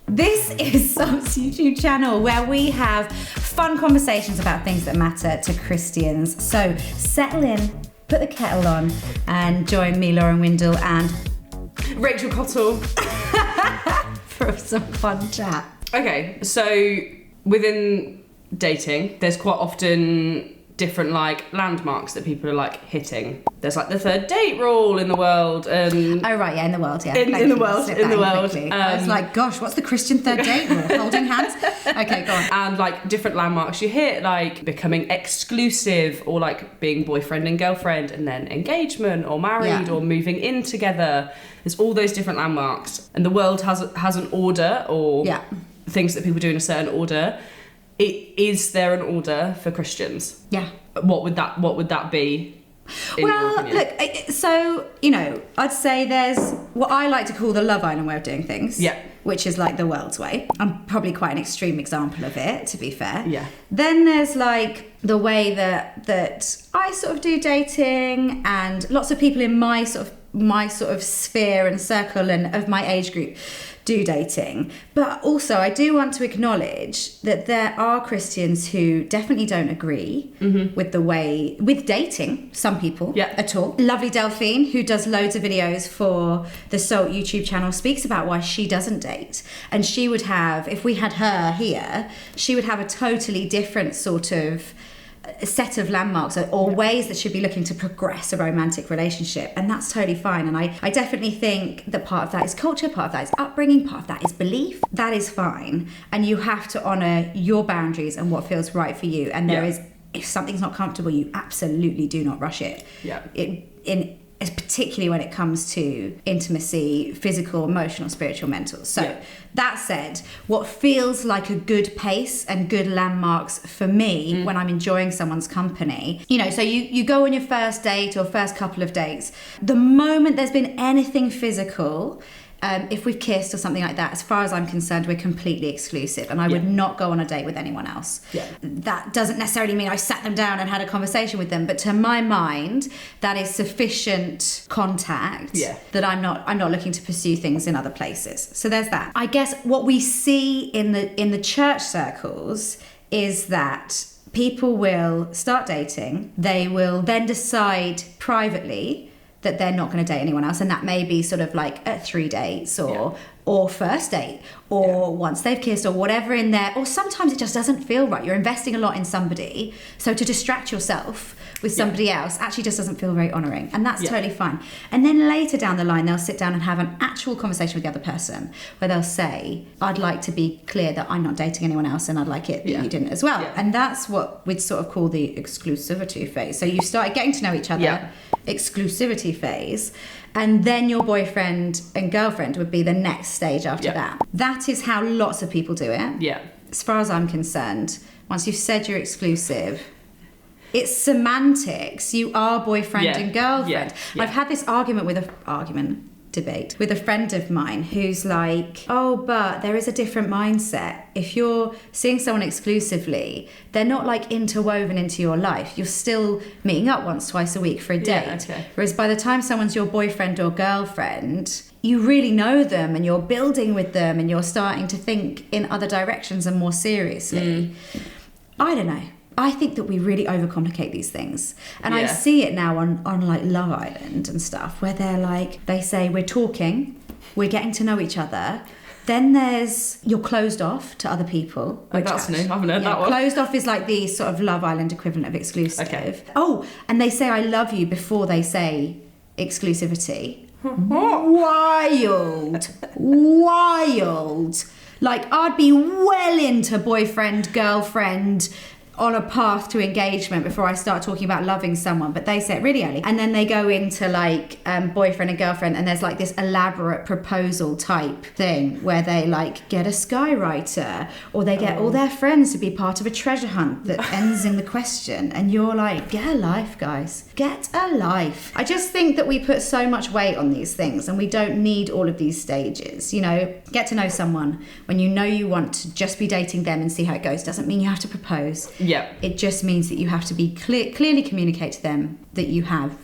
This is Salt's YouTube channel where we have fun conversations about things that matter to Christians. So settle in, put the kettle on, and join me, Lauren Windle, and Rachel Cottle for some fun chat. Okay, so within dating, there's quite often different like landmarks that people are like hitting. There's like the third date rule in the world. And oh right, yeah, in the world, yeah. In the world. I was like, gosh, what's the Christian third date rule? Holding hands? Okay, go on. And like different landmarks you hit, like becoming exclusive or like being boyfriend and girlfriend and then engagement or married or moving in together. There's all those different landmarks. And the world has an order or things that people do in a certain order. Is there an order for Christians? Yeah. What would that be? Well, look, so, I'd say there's what I like to call the Love Island way of doing things. Yeah. Which is like the world's way. I'm probably quite an extreme example of it, to be fair. Yeah. Then there's like the way that I sort of do dating, and lots of people in my sort of sphere and circle and of my age group do dating. But also I do want to acknowledge that there are Christians who definitely don't agree with dating, some people at all. Lovely Delphine, who does loads of videos for the Salt YouTube channel, speaks about why she doesn't date. And she would have, if we had her here, she would have a totally different sort of set of landmarks or ways that she'd be looking to progress a romantic relationship, and that's totally fine. And I definitely think that part of that is culture, part of that is upbringing, part of that is belief. That is fine, and you have to honour your boundaries and what feels right for you. And there is, if something's not comfortable, you absolutely do not rush it. Particularly when it comes to intimacy, physical, emotional, spiritual, mental. So that said, what feels like a good pace and good landmarks for me when I'm enjoying someone's company, so you go on your first date or first couple of dates, the moment there's been anything physical, if we've kissed or something like that, as far as I'm concerned, we're completely exclusive, and I would not go on a date with anyone else. That doesn't necessarily mean I sat them down and had a conversation with them, but to my mind, that is sufficient contact that I'm not looking to pursue things in other places. So there's that. I guess what we see in the church circles is that people will start dating, they will then decide privately that they're not going to date anyone else, and that may be sort of like at 3 dates or first date or once they've kissed or whatever in there, or sometimes it just doesn't feel right. You're investing a lot in somebody, so to distract yourself with somebody else actually just doesn't feel very honouring, and that's totally fine. And then later down the line they'll sit down and have an actual conversation with the other person where they'll say, I'd like to be clear that I'm not dating anyone else, and I'd like it that you didn't as well. And that's what we'd sort of call the exclusivity phase. So you started getting to know each other, exclusivity phase, and then your boyfriend and girlfriend would be the next stage after that. That is how lots of people do it. As far as I'm concerned, once you've said you're exclusive, it's semantics. You are boyfriend and girlfriend. I've had this debate with a friend of mine who's like, oh, but there is a different mindset. If you're seeing someone exclusively, they're not like interwoven into your life. You're still meeting up once, twice a week for a date. Whereas by the time someone's your boyfriend or girlfriend, you really know them and you're building with them and you're starting to think in other directions and more seriously. I don't know. I think that we really overcomplicate these things. And I see it now on like Love Island and stuff, where they're like, they say, we're talking, we're getting to know each other. Then there's, you're closed off to other people. Oh, that's new. I haven't heard that one. Closed off is like the sort of Love Island equivalent of exclusive. Oh, and they say I love you before they say exclusivity. Wild. Like, I'd be well into boyfriend, girlfriend, on a path to engagement before I start talking about loving someone, but they say it really early. And then they go into like boyfriend and girlfriend, and there's like this elaborate proposal type thing where they like get a skywriter, or they get all their friends to be part of a treasure hunt that ends in the question, and you're like, get a life, guys, get a life. I just think that we put so much weight on these things, and we don't need all of these stages. Get to know someone when you know you want to just be dating them and see how it goes. Doesn't mean you have to propose. It just means that you have to be clearly communicate to them that you have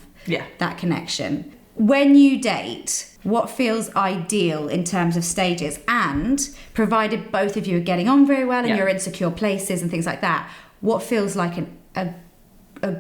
that connection. when you date, what feels ideal in terms of stages, and provided both of you are getting on very well and you're in secure places and things like that, what feels like a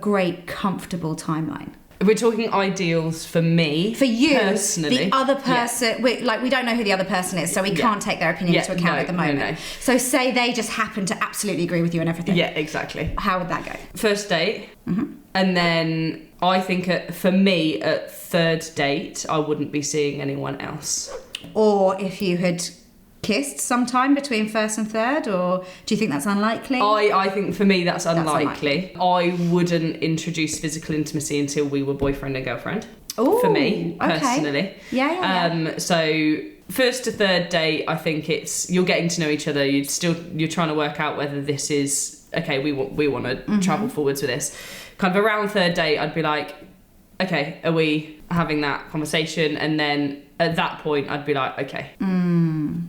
great, comfortable timeline? If we're talking ideals for me, for you personally, the other person, we don't know who the other person is, so we can't take their opinion into account at the moment. No. So say they just happen to absolutely agree with you and everything. Yeah, exactly. How would that go? First date, and then I think for me at third date, I wouldn't be seeing anyone else. Or if you had kissed sometime between first and third, or do you think that's unlikely? I think for me that's unlikely. I wouldn't introduce physical intimacy until we were boyfriend and girlfriend. Ooh, for me, personally. Okay. Yeah. So first to third date, I think it's you're getting to know each other. You're trying to work out whether this is okay. We want to travel forwards with this. Kind of around third date, I'd be like, okay, are we having that conversation? And then at that point, I'd be like, okay,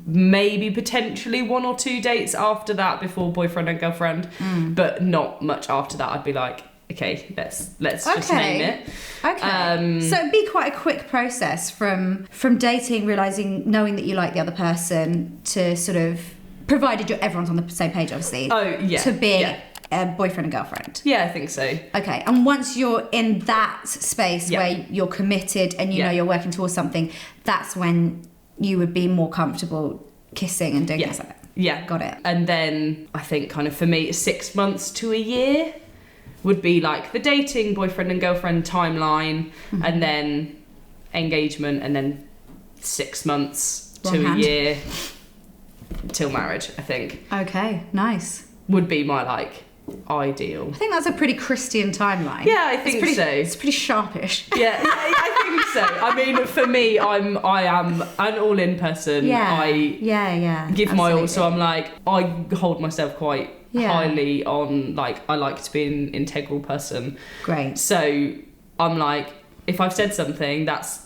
maybe potentially 1 or 2 dates after that before boyfriend and girlfriend, but not much after that. I'd be like, okay, let's just name it. Okay. So it'd be quite a quick process from dating, knowing that you like the other person, to sort of, provided everyone's on the same page, obviously. Oh yeah. To being a boyfriend and girlfriend. Yeah, I think so. Okay, and once you're in that space where you're committed and you know you're working towards something, that's when you would be more comfortable kissing and doing things like that. Yeah. Got it. And then I think kind of for me, 6 months to a year would be like the dating, boyfriend and girlfriend timeline, and then engagement, and then 6 months to a year till marriage, I think. Okay, nice. Would be my ideal. I think that's a pretty Christian timeline. Yeah, I think so. It's pretty sharpish. Yeah, I think so. I mean, for me, I am an all-in person. Yeah. I give my all, so I'm like, I hold myself quite highly on, I like to be an integral person. Great. So I'm like, if I've said something, that's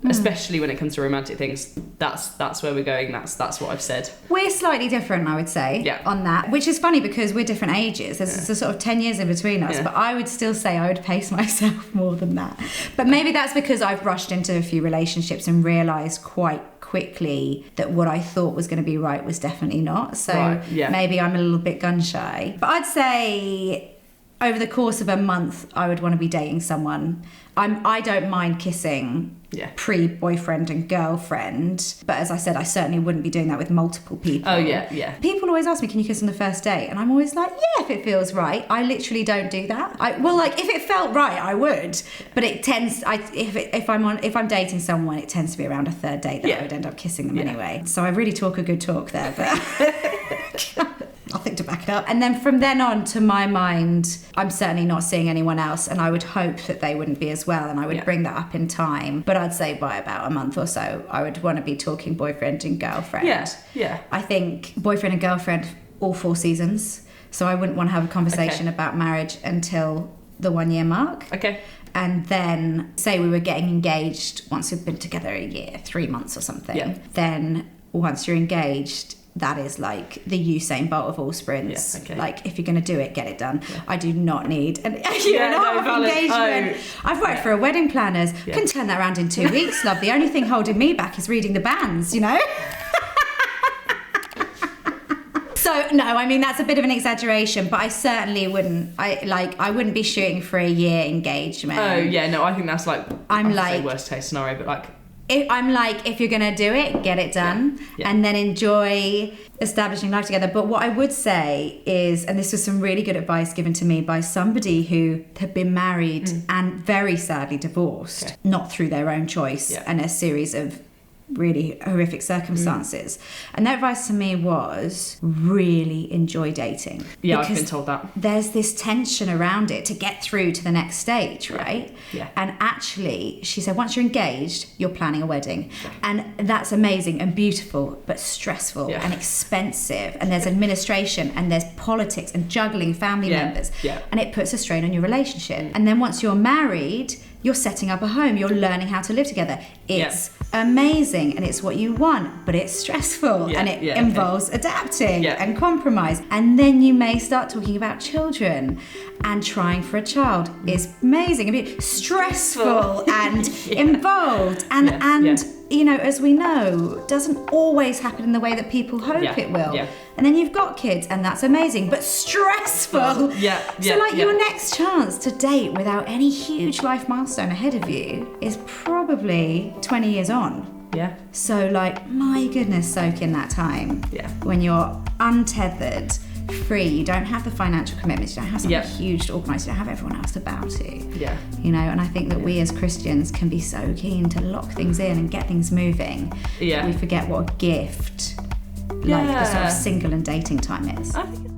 especially when it comes to romantic things, that's where we're going, that's what I've said. We're slightly different, I would say, on that, which is funny because we're different ages. There's a sort of 10 years in between us, but I would still say I would pace myself more than that. But maybe that's because I've rushed into a few relationships and realised quite quickly that what I thought was going to be right was definitely not. So maybe I'm a little bit gun shy. But I'd say over the course of a month, I would want to be dating someone. I don't mind kissing pre-boyfriend and girlfriend, but as I said, I certainly wouldn't be doing that with multiple people. Oh yeah. People always ask me, can you kiss on the first date? And I'm always like, yeah, if it feels right. I literally don't do that. If it felt right, I would, but it tends, if I'm dating someone, it tends to be around a third date that I would end up kissing them anyway. So I really talk a good talk there, but nothing to back it up. And then from then on, to my mind, I'm certainly not seeing anyone else, and I would hope that they wouldn't be as well, and I would bring that up in time. But I'd say by about a month or so, I would want to be talking boyfriend and girlfriend. Yeah. I think boyfriend and girlfriend all 4 seasons, so I wouldn't want to have a conversation about marriage until the 1 year mark. Okay. And then say we were getting engaged once we've been together a year, 3 months or something. Then once you're engaged, that is like the Usain Bolt of all sprints. If you're going to do it, get it done. I do not need an engagement. I've worked for a wedding planners. Can turn that around in 2 weeks, love. The only thing holding me back is reading the banns, you know? So, no, I mean, that's a bit of an exaggeration, but I certainly wouldn't. I wouldn't be shooting for a year engagement. Oh, yeah, no, I think that's worst case scenario, but if you're going to do it, get it done, and then enjoy establishing life together. But what I would say is, and this was some really good advice given to me by somebody who had been married and very sadly divorced, not through their own choice, and a series of really horrific circumstances. And their advice to me was really enjoy dating. Yeah, I've been told that. There's this tension around it to get through to the next stage, right? Yeah. And actually, she said, once you're engaged, you're planning a wedding. And that's amazing and beautiful, but stressful and expensive. And there's administration and there's politics and juggling family members. Yeah. And it puts a strain on your relationship. And then once you're married, you're setting up a home, you're learning how to live together. It's amazing and it's what you want, but it's stressful and it involves adapting and compromise. And then you may start talking about children, and trying for a child is amazing. I mean, stressful and involved and you know, as we know, doesn't always happen in the way that people hope it will. And then you've got kids, and that's amazing, but stressful. So like your next chance to date without any huge life milestone ahead of you is probably 20 years on. So like, my goodness, soak in that time. When you're untethered, free, you don't have the financial commitments, you don't have something huge to organise, you don't have everyone else to bow to. You know, and I think that we as Christians can be so keen to lock things in and get things moving. We forget what a gift like the sort of single and dating time is. I think